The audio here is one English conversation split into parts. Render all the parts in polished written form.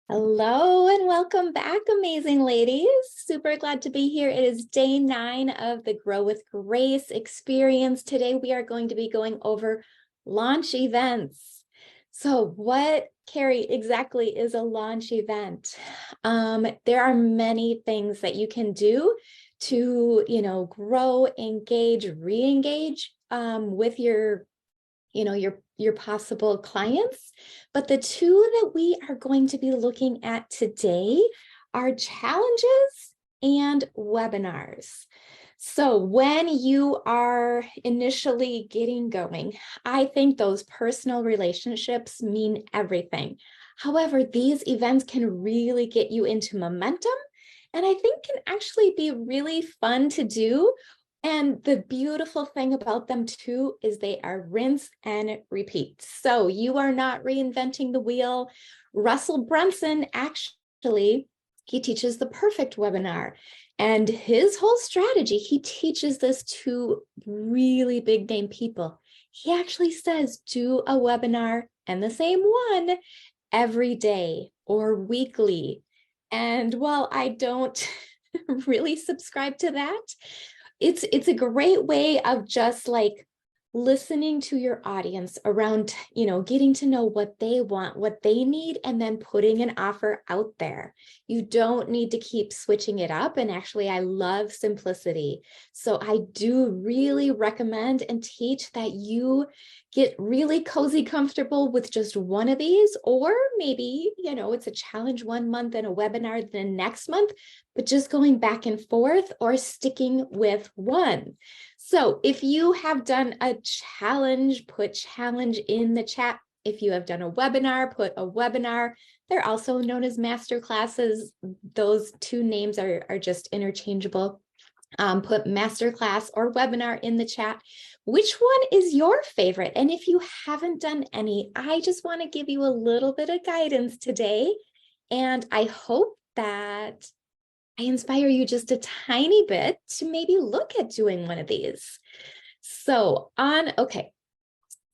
Hello and welcome back, amazing ladies. Super glad to be here. It is day 9 of the Grow with Grace experience. Today we are going to be going over launch events. So what, Carrie, exactly is a launch event? There are many things that you can do to, grow, engage, re-engage with your possible clients. But the two that we are going to be looking at today are challenges and webinars. So when you are initially getting going, I think those personal relationships mean everything. However, these events can really get you into momentum, and I think can actually be really fun to do. And the beautiful thing about them too is they are rinse and repeat. So you are not reinventing the wheel. Russell Brunson actually, he teaches the perfect webinar. And his whole strategy, he teaches this to really big name people. He actually says, do a webinar and the same one every day or weekly. And while I don't really subscribe to that, it's a great way of just like listening to your audience around, getting to know what they want, what they need, and then putting an offer out there. You don't need to keep switching it up. And actually, I love simplicity. So I do really recommend and teach that you get really cozy comfortable with just one of these, or maybe, it's a challenge 1 month and a webinar the next month, but just going back and forth or sticking with one. So if you have done a challenge, put challenge in the chat. If you have done a webinar, put a webinar. They're also known as master classes. Those two names are just interchangeable. Put masterclass or webinar in the chat. Which one is your favorite? And if you haven't done any, I just want to give you a little bit of guidance today. And I hope that I inspire you just a tiny bit to maybe look at doing one of these. So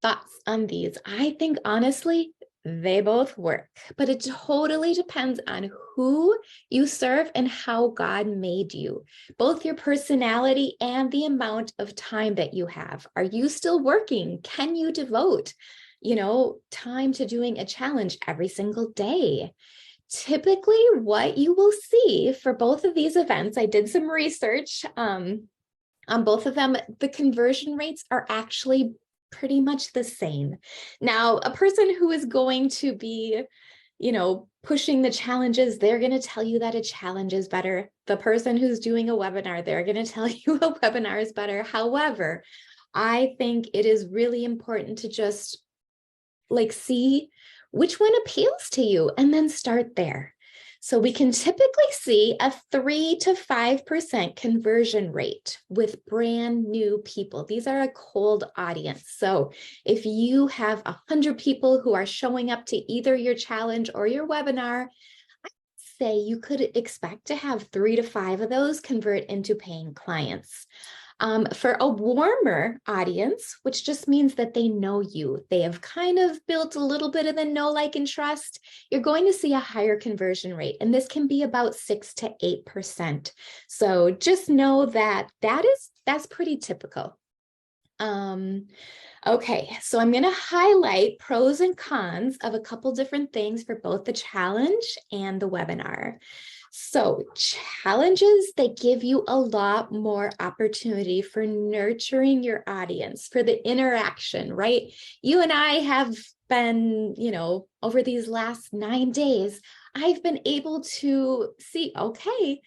thoughts on these. I think honestly, they both work, but it totally depends on who you serve and how God made you, both your personality and the amount of time that you have. Are you still working? Can you devote, time to doing a challenge every single day? Typically, what you will see for both of these events, I did some research on both of them, the conversion rates are actually pretty much the same. Now, a person who is going to be, pushing the challenges, they're going to tell you that a challenge is better. The person who's doing a webinar, they're going to tell you a webinar is better. However, I think it is really important to just see which one appeals to you and then start there. So we can typically see a 3 to 5% conversion rate with brand new people. These are a cold audience. So if you have 100 people who are showing up to either your challenge or your webinar, I'd say you could expect to have 3 to 5 of those convert into paying clients. For a warmer audience, which just means that they know you, they have kind of built a little bit of the know, like, and trust, you're going to see a higher conversion rate, and this can be about 6 to 8%. So just know that that's pretty typical. Okay, so I'm going to highlight pros and cons of a couple different things for both the challenge and the webinar. So challenges, they give you a lot more opportunity for nurturing your audience, for the interaction, right? You and I have been, over these last 9 days, I've been able to see, okay,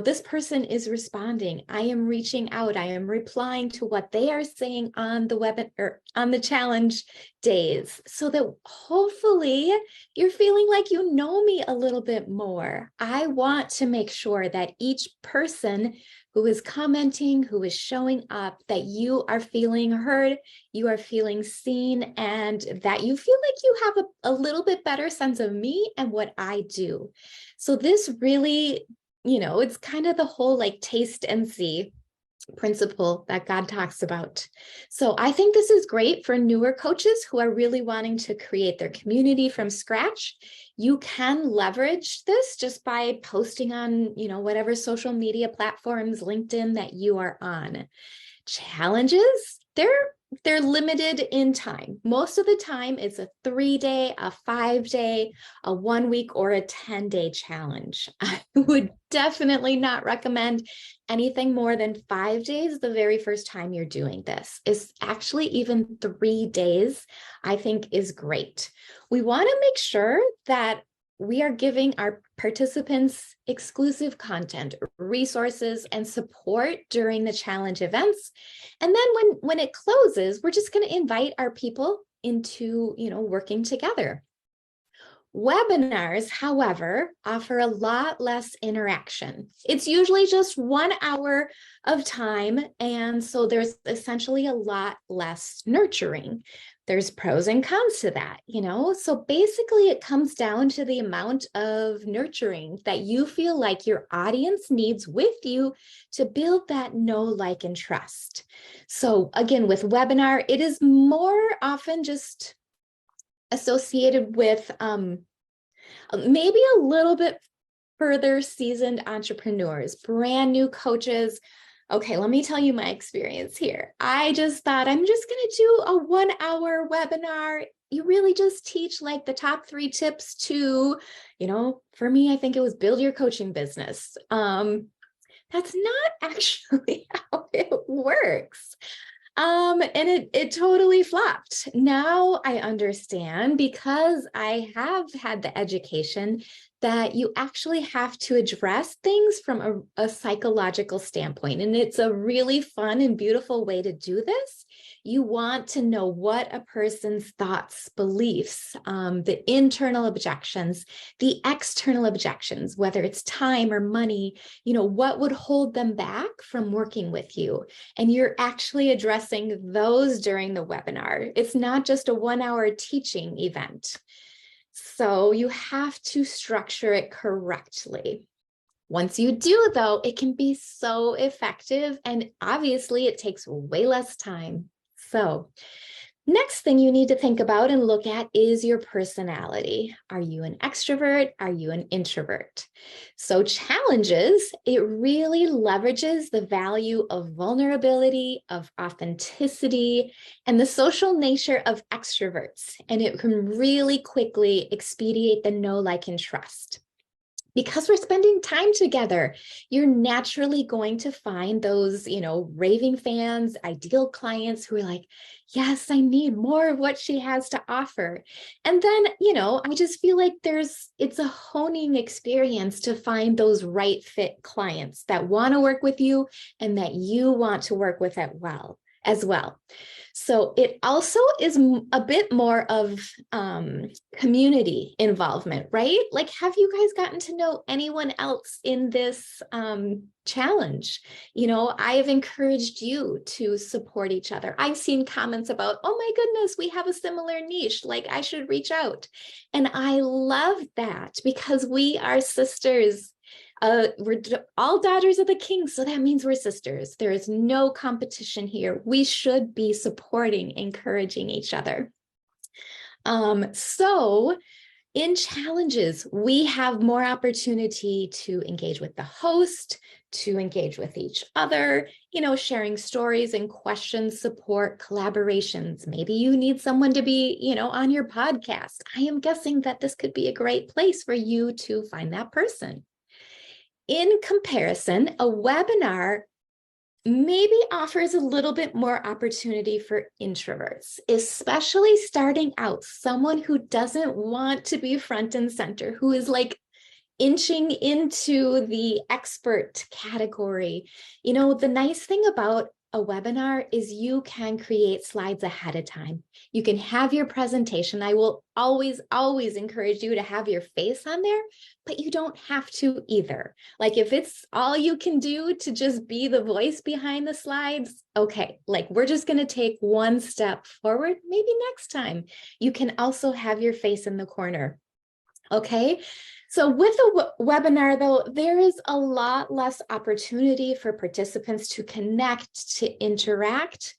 this person is responding. I am reaching out. I am replying to what they are saying on the web or on the challenge days, so that hopefully you're feeling like you know me a little bit more. I want to make sure that each person who is commenting, who is showing up, that you are feeling heard, you are feeling seen, and that you feel like you have a little bit better sense of me and what I do. So this really, it's kind of the whole taste and see. principle that God talks about. So I think this is great for newer coaches who are really wanting to create their community from scratch. You can leverage this just by posting on, whatever social media platforms, LinkedIn, that you are on. Challenges, they're limited in time. Most of the time, it's a 3-day, a 5-day, a 1-week, or a 10-day challenge. I would definitely not recommend anything more than 5 days the very first time you're doing this. Is actually even 3 days, I think, is great. We want to make sure that we are giving our participants exclusive content, resources, and support during the challenge events. And then when it closes, we're just going to invite our people into, working together. Webinars, however, offer a lot less interaction. It's usually just 1 hour of time, and so there's essentially a lot less nurturing. There's pros and cons to that, So basically it comes down to the amount of nurturing that you feel like your audience needs with you to build that know, like, and trust. So again, with webinar, it is more often just associated with maybe a little bit further seasoned entrepreneurs, brand new coaches. Okay, let me tell you my experience here. I just thought I'm just going to do a 1-hour webinar. You really just teach like the top 3 tips to, for me, I think it was build your coaching business. That's not actually how it works. And it totally flopped. Now I understand, because I have had the education, that you actually have to address things from a psychological standpoint. And it's a really fun and beautiful way to do this. You want to know what a person's thoughts, beliefs, the internal objections, the external objections, whether it's time or money, what would hold them back from working with you. And you're actually addressing those during the webinar. It's not just a 1-hour teaching event. So you have to structure it correctly. Once you do, though, it can be so effective, and obviously it takes way less time. So next thing you need to think about and look at is your personality. Are you an extrovert? Are you an introvert? So challenges, it really leverages the value of vulnerability, of authenticity, and the social nature of extroverts. And it can really quickly expedite the know, like, and trust. Because we're spending time together, you're naturally going to find those, raving fans, ideal clients who are like, yes, I need more of what she has to offer. And then, I just feel like it's a honing experience to find those right fit clients that want to work with you and that you want to work with as well. So it also is a bit more of community involvement, right? Like, have you guys gotten to know anyone else in this challenge? I have encouraged you to support each other. I've seen comments about, oh my goodness, we have a similar niche, like I should reach out. And I love that, because we are sisters. We're all daughters of the king, so that means we're sisters. There is no competition here. We should be supporting, encouraging each other. So in challenges, we have more opportunity to engage with the host, to engage with each other, sharing stories and questions, support, collaborations. Maybe you need someone to be, on your podcast. I am guessing that this could be a great place for you to find that person. In comparison, a webinar maybe offers a little bit more opportunity for introverts, especially starting out, someone who doesn't want to be front and center, who is like inching into the expert category. The nice thing about a webinar is you can create slides ahead of time. You can have your presentation. I will always, always encourage you to have your face on there, but you don't have to either. Like, if it's all you can do to just be the voice behind the slides, okay, like we're just going to take one step forward. Maybe next time you can also have your face in the corner. Okay. So with a webinar, though, there is a lot less opportunity for participants to connect, to interact.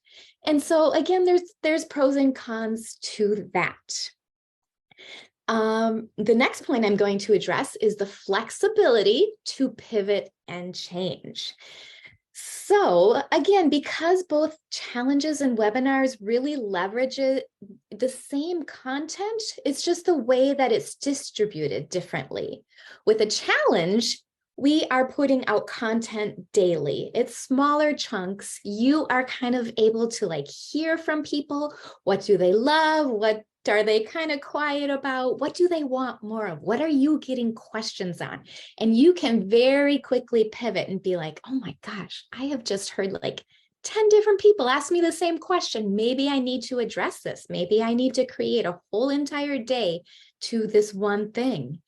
And so again, there's pros and cons to that. The next point I'm going to address is the flexibility to pivot and change. So again, because both challenges and webinars really leverage the same content, it's just the way that it's distributed differently. With a challenge, we are putting out content daily. It's smaller chunks. You are kind of able to like hear from people. What do they love? What are they kind of quiet about? What do they want more of? What are you getting questions on? And you can very quickly pivot and be like, oh my gosh, I have just heard like 10 different people ask me the same question. Maybe I need to address this. Maybe I need to create a whole entire day to this one thing.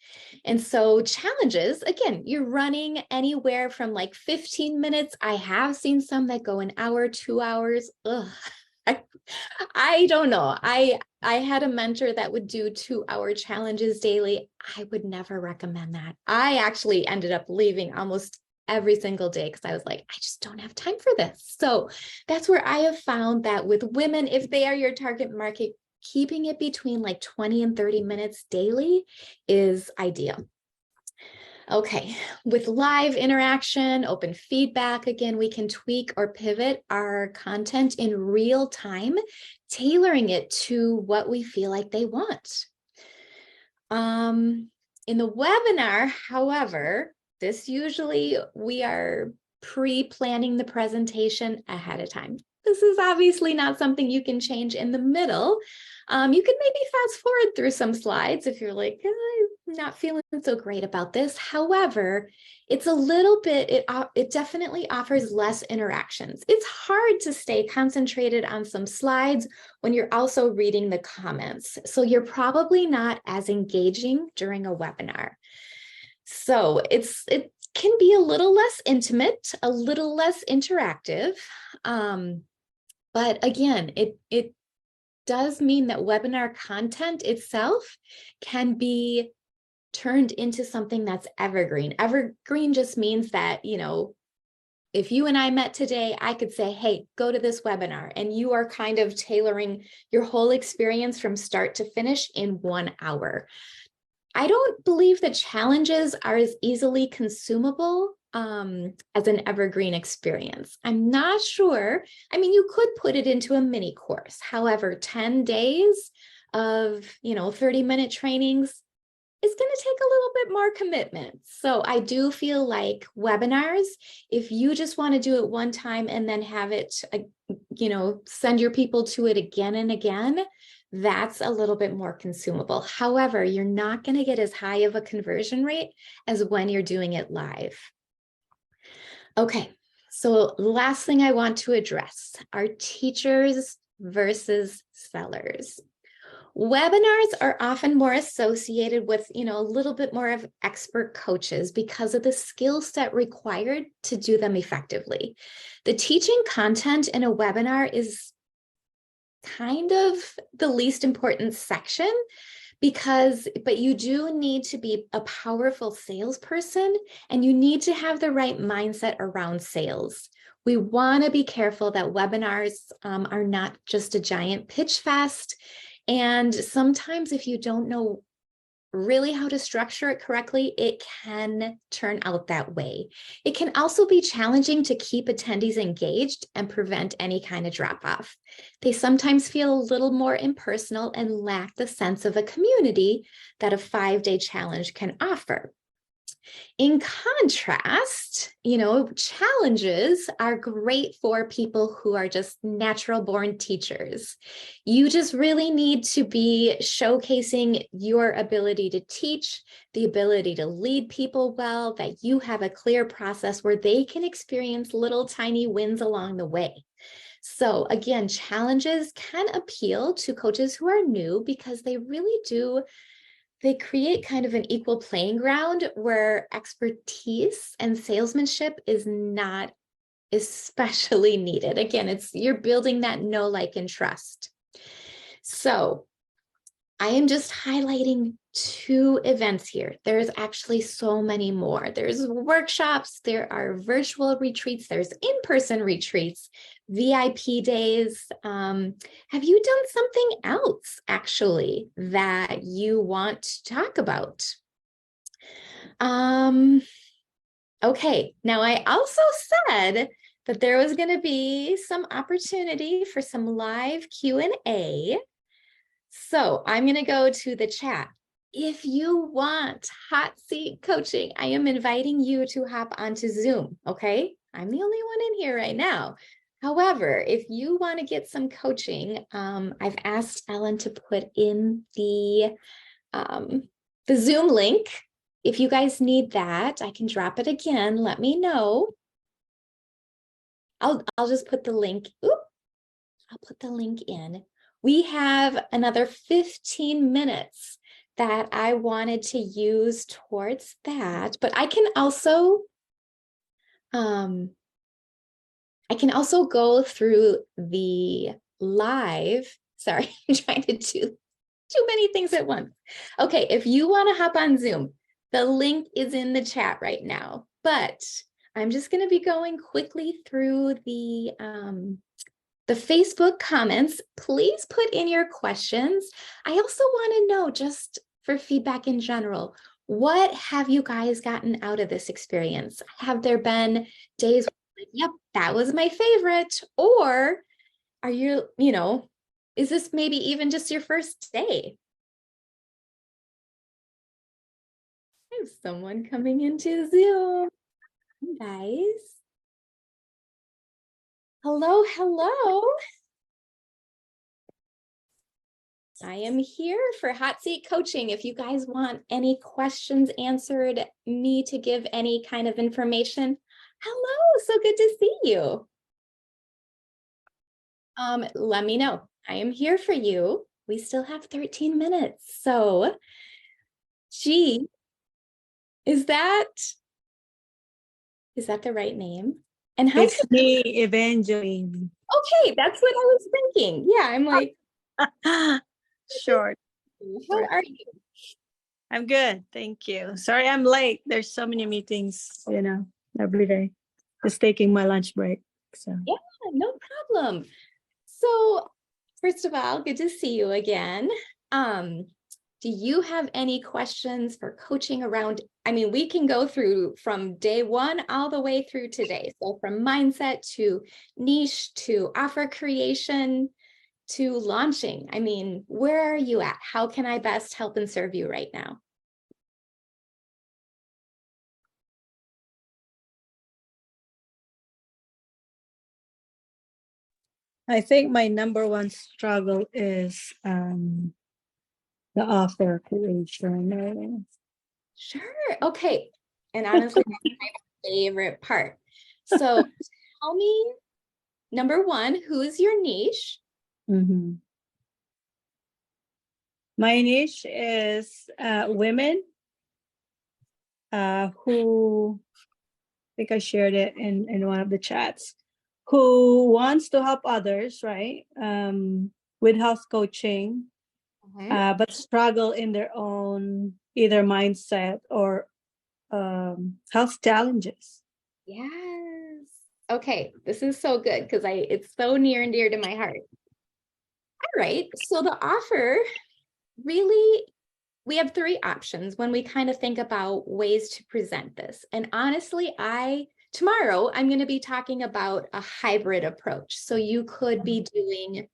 And so challenges, again, you're running anywhere from like 15 minutes. I have seen some that go an hour, 2 hours. Ugh. I don't know. I had a mentor that would do 2-hour challenges daily. I would never recommend that. I actually ended up leaving almost every single day because I was like, I just don't have time for this. So that's where I have found that with women, if they are your target market, keeping it between like 20 and 30 minutes daily is ideal. Okay, with live interaction, open feedback, again, we can tweak or pivot our content in real time, tailoring it to what we feel like they want. In the webinar, however, this usually we are pre-planning the presentation ahead of time. This is obviously not something you can change in the middle. You can maybe fast forward through some slides if you're like, I'm not feeling so great about this. However, it's a little bit, it definitely offers less interactions. It's hard to stay concentrated on some slides when you're also reading the comments. So you're probably not as engaging during a webinar. So it can be a little less intimate, a little less interactive. But again, it does mean that webinar content itself can be turned into something that's evergreen. Evergreen just means that, you know, if you and I met today, I could say, hey, go to this webinar, and you are kind of tailoring your whole experience from start to finish in 1 hour. I don't believe that challenges are as easily consumable as an evergreen experience. I'm not sure. I mean, you could put it into a mini course. However, 10 days of, 30-minute trainings is going to take a little bit more commitment. So I do feel like webinars, if you just want to do it one time and then have it, send your people to it again and again, that's a little bit more consumable. However, you're not going to get as high of a conversion rate as when you're doing it live. Okay, so the last thing I want to address are teachers versus sellers. Webinars are often more associated with, a little bit more of expert coaches because of the skill set required to do them effectively. The teaching content in a webinar is kind of the least important section but you do need to be a powerful salesperson, and you need to have the right mindset around sales. We want to be careful that webinars are not just a giant pitch fest. And sometimes if you don't know really how to structure it correctly, it can turn out that way. It can also be challenging to keep attendees engaged and prevent any kind of drop off. They sometimes feel a little more impersonal and lack the sense of a community that a 5-day challenge can offer. In contrast, challenges are great for people who are just natural born teachers. You just really need to be showcasing your ability to teach, the ability to lead people well, that you have a clear process where they can experience little tiny wins along the way. So again, challenges can appeal to coaches who are new because they really do. They create kind of an equal playing ground where expertise and salesmanship is not especially needed. Again, you're building that know, like, and trust. So I am just highlighting 2 events here. There's actually so many more. There's workshops, there are virtual retreats, there's in-person retreats, VIP days. Have you done something else actually that you want to talk about? Okay, now I also said that there was going to be some opportunity for some live Q&A. So I'm going to go to the chat. If you want hot seat coaching, I am inviting you to hop onto Zoom, okay? I'm the only one in here right now. However, if you want to get some coaching, I've asked Ellen to put in the Zoom link. If you guys need that, I can drop it again. Let me know. I'll just put the link. I'll put the link in. We have another 15 minutes that I wanted to use towards that, but I can also go through the live. Sorry, I'm trying to do too many things at once. Okay, if you want to hop on Zoom, the link is in the chat right now, but I'm just going to be going quickly through the Facebook comments. Please put in your questions. I also want to know, just for feedback in general, what have you guys gotten out of this experience? Have there been days where, yep, that was my favorite? Or are you, is this maybe even just your first day? There's someone coming into Zoom. Guys. Hello, hello. I am here for hot seat coaching. If you guys want any questions answered, me to give any kind of information, hello, so good to see you. Let me know. I am here for you. We still have 13 minutes. So, gee, is that the right name? And how it's me, Evangeline. Okay, that's what I was thinking. Yeah, I'm like, short. How are you? I'm good, thank you. Sorry I'm late. There's so many meetings, every day. Just taking my lunch break. So yeah, no problem. So first of all, good to see you again. Do you have any questions for coaching around? I mean, we can go through from day one all the way through today. So from mindset to niche to offer creation to launching. I mean, where are you at? How can I best help and serve you right now? I think my number one struggle is the offer creation. Sure. Okay. And honestly, that's my favorite part. So tell me, number one, who is your niche? Mm-hmm. My niche is women who, I think I shared it in one of the chats, who wants to help others, right? With health coaching, but struggle in their own either mindset or health challenges. Yes. Okay, this is so good because it's so near and dear to my heart. All right, so the offer, really, we have 3 options when we kind of think about ways to present this. And honestly, tomorrow I'm going to be talking about a hybrid approach. So you could be doing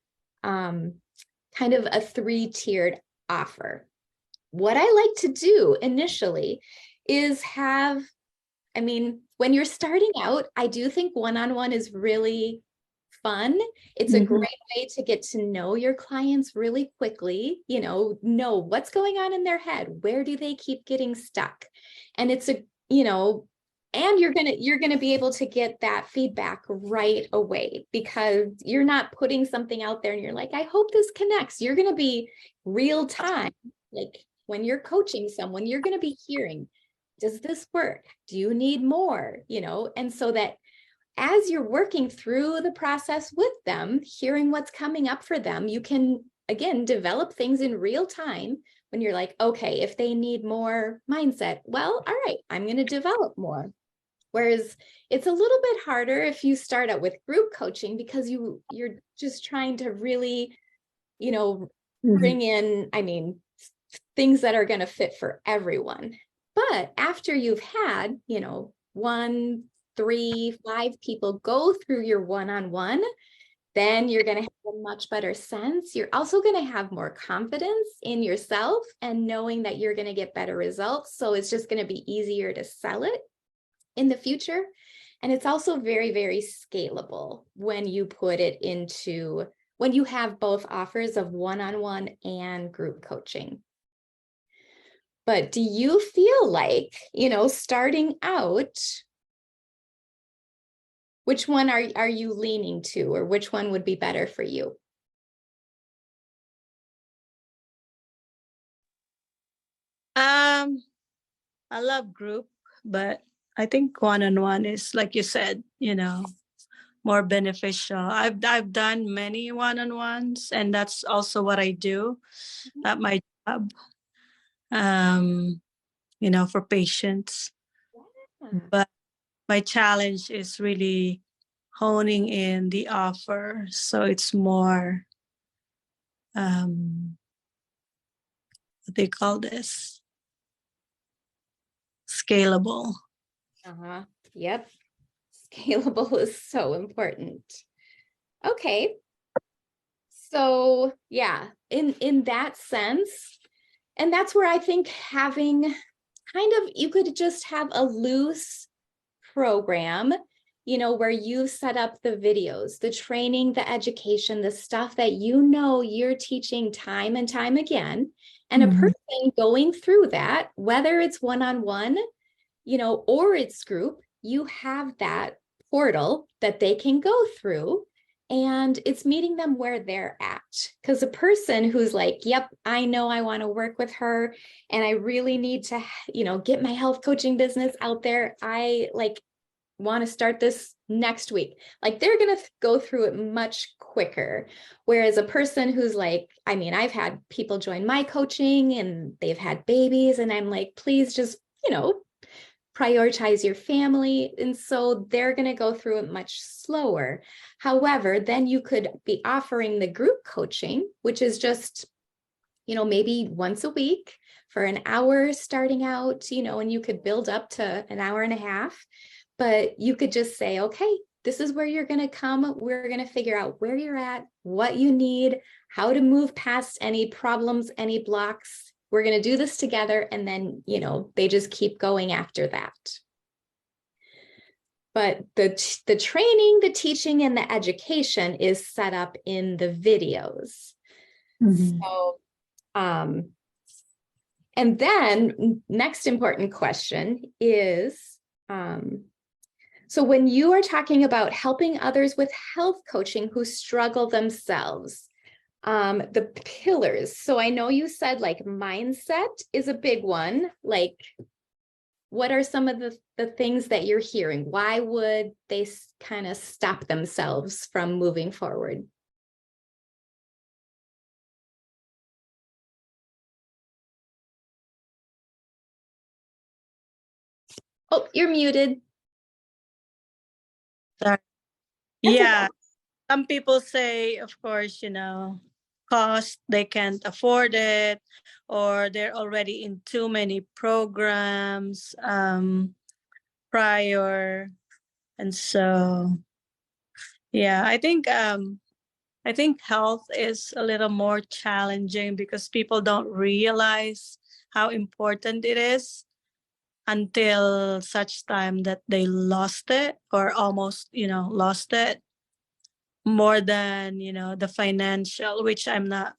kind of a 3-tiered offer. What I like to do initially is when you're starting out, I do think one-on-one is really fun. It's a great way to get to know your clients really quickly, know what's going on in their head. Where do they keep getting stuck? And it's and you're going to be able to get that feedback right away because you're not putting something out there and you're like, I hope this connects. You're going to be real time. Like when you're coaching someone, you're going to be hearing, does this work? Do you need more? And so that as you're working through the process with them, hearing what's coming up for them, you can again, develop things in real time when you're like, okay, if they need more mindset, well, all right, I'm going to develop more. Whereas it's a little bit harder if you start out with group coaching because you're just trying to really, bring in, things that are going to fit for everyone. But after you've had, 1, 3, 5 people go through your one-on-one, then you're going to have a much better sense. You're also going to have more confidence in yourself and knowing that you're going to get better results. So it's just going to be easier to sell it in the future. And it's also very, very scalable when you when you have both offers of one-on-one and group coaching. But do you feel like, starting out, which one are you leaning to, or which one would be better for you? I love group, but I think one-on-one is, like you said, more beneficial. I've done many one-on-ones, and that's also what I do at my job. For patients. Yeah. But my challenge is really honing in the offer, so it's more what they call this, scalable. Yep. Scalable is so important. Okay. So yeah, in that sense, and that's where I think having you could just have a loose program, where you set up the videos, the training, the education, the stuff that you're teaching time and time again, and a person going through that, whether it's one-on-one, or it's group, you have that portal that they can go through, and it's meeting them where they're at. Because a person who's like, yep, I know I want to work with her and I really need to, get my health coaching business out there. I want to start this next week. They're going to go through it much quicker. Whereas a person who's like, I've had people join my coaching and they've had babies, and I'm like, please just, prioritize your family. And so they're going to go through it much slower. However, then you could be offering the group coaching, which is just, maybe once a week for an hour starting out, and you could build up to an hour and a half. But you could just say, okay, this is where you're going to come. We're going to figure out where you're at, what you need, how to move past any problems, any blocks. We're going to do this together. And then, they just keep going after that. But the training, the teaching, and the education is set up in the videos. So, and then next important question is, so when you are talking about helping others with health coaching who struggle themselves, the pillars. So I know you said mindset is a big one. What are some of the things that you're hearing? Why would they kind of stop themselves from moving forward? Oh, you're muted. Sorry. Yeah. Some people say, of course, cost, they can't afford it, or they're already in too many programs prior. And so, yeah, I think health is a little more challenging because people don't realize how important it is until such time that they lost it or almost, lost it, more than, the financial, which I'm not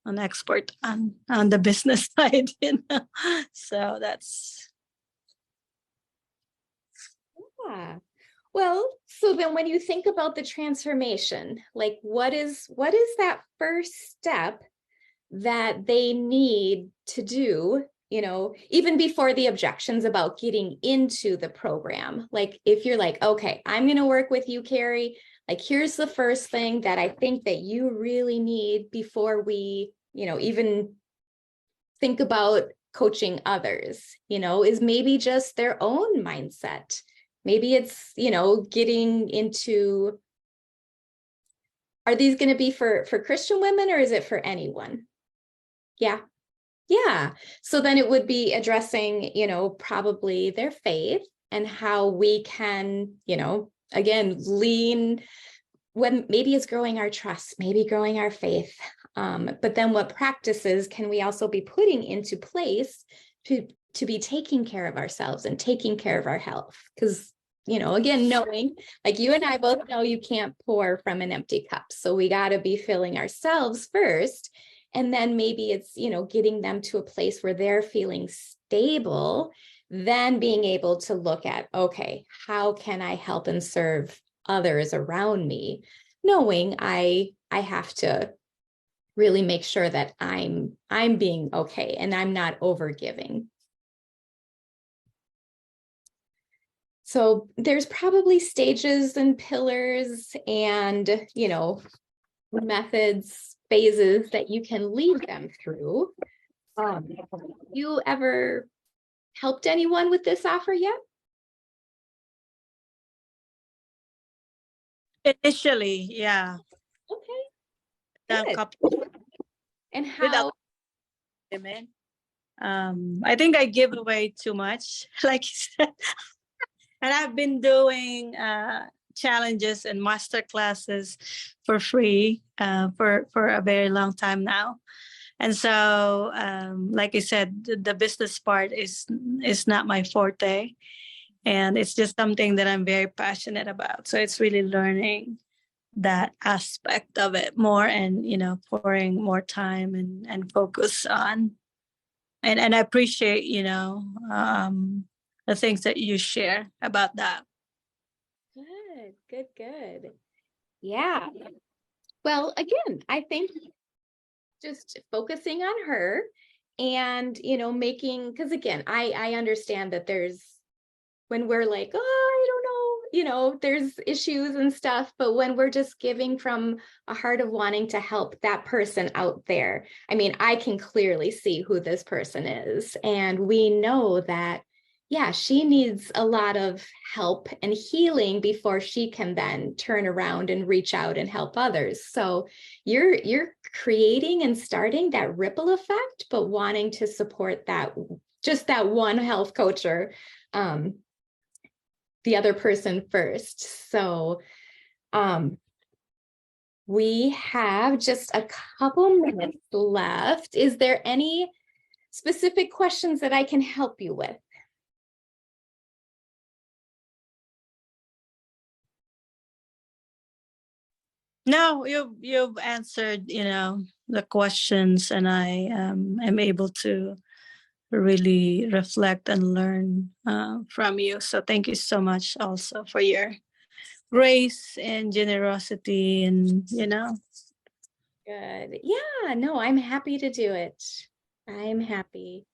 an expert on the business side, So that's. Yeah. Well, so then when you think about the transformation, what is that first step that they need to do, even before the objections about getting into the program? If you're like, okay, I'm going to work with you, Carrie, Like, here's the first thing that I think that you really need before we, even think about coaching others, is maybe just their own mindset. Maybe it's, getting into, are these going to be for Christian women, or is it for anyone? Yeah. Yeah. So then it would be addressing, probably their faith and how we can, again, lean when maybe it's growing our trust, maybe growing our faith. But then what practices can we also be putting into place to be taking care of ourselves and taking care of our health? Because, again, knowing, like you and I both know, you can't pour from an empty cup. So we got to be filling ourselves first. And then maybe it's, getting them to a place where they're feeling stable, then being able to look at, okay, how can I help and serve others around me, knowing I have to really make sure that I'm being okay and I'm not over giving. So there's probably stages and pillars and, methods, phases that you can lead them through. You ever helped anyone with this offer yet? Initially, yeah. Okay. Good. Couple And how? women. I think I give away too much, like you said. And I've been doing challenges and master classes for free for a very long time now. And so, like I said, the business part is not my forte, and it's just something that I'm very passionate about. So it's really learning that aspect of it more, and pouring more time and focus on. And I appreciate the things that you share about that. Good. Yeah. Well, again, I think just focusing on her and, making, because again, I understand that there's, when we're like, oh, I don't know, there's issues and stuff, but when we're just giving from a heart of wanting to help that person out there, I mean, I can clearly see who this person is. And we know that, yeah, she needs a lot of help and healing before she can then turn around and reach out and help others. So you're creating and starting that ripple effect, but wanting to support that, just that one health coach or the other person first. So we have just a couple minutes left. Is there any specific questions that I can help you with? No, you've answered, the questions, and I am able to really reflect and learn from you. So thank you so much also for your grace and generosity, and Good. Yeah, no, I'm happy to do it. I'm happy.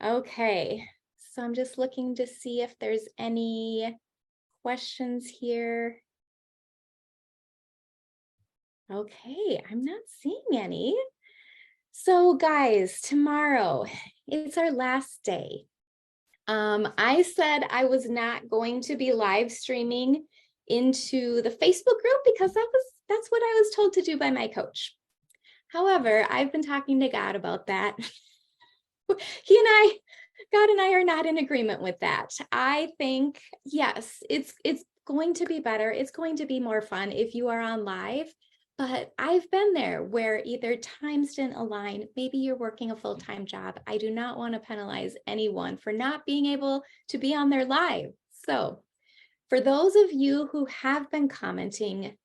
Okay. So I'm just looking to see if there's any questions here. Okay, I'm not seeing any. So guys, tomorrow, it's our last day. I said I was not going to be live streaming into the Facebook group because that's what I was told to do by my coach. However, I've been talking to God about that. God and I are not in agreement with that. I think, yes, it's going to be better. It's going to be more fun if you are on live. But I've been there where either times didn't align. Maybe you're working a full-time job. I do not want to penalize anyone for not being able to be on their live. So for those of you who have been commenting,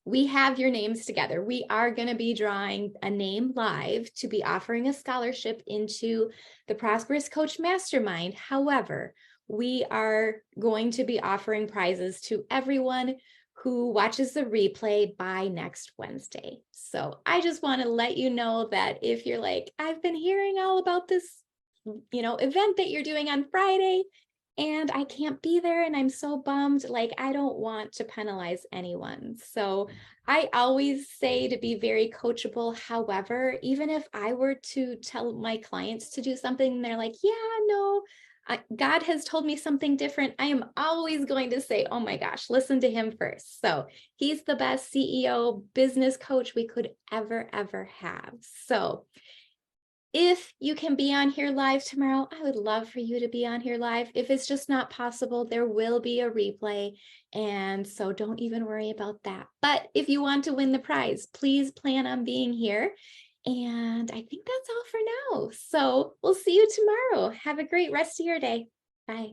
we have your names together. We are going to be drawing a name live to be offering a scholarship into the Prosperous Coach Mastermind. However, we are going to be offering prizes to everyone who watches the replay by next Wednesday. So I just want to let you know that if you're like, I've been hearing all about this, event that you're doing on Friday, and I can't be there and I'm so bummed. Like, I don't want to penalize anyone. So I always say to be very coachable. However, even if I were to tell my clients to do something, and they're like, yeah, no, God has told me something different, I am always going to say, oh my gosh, listen to him first. So he's the best CEO, business coach we could ever have. So if you can be on here live tomorrow, I would love for you to be on here live. If it's just not possible, there will be a replay. And so don't even worry about that. But if you want to win the prize, please plan on being here. And I think that's all for now. So we'll see you tomorrow. Have a great rest of your day. Bye.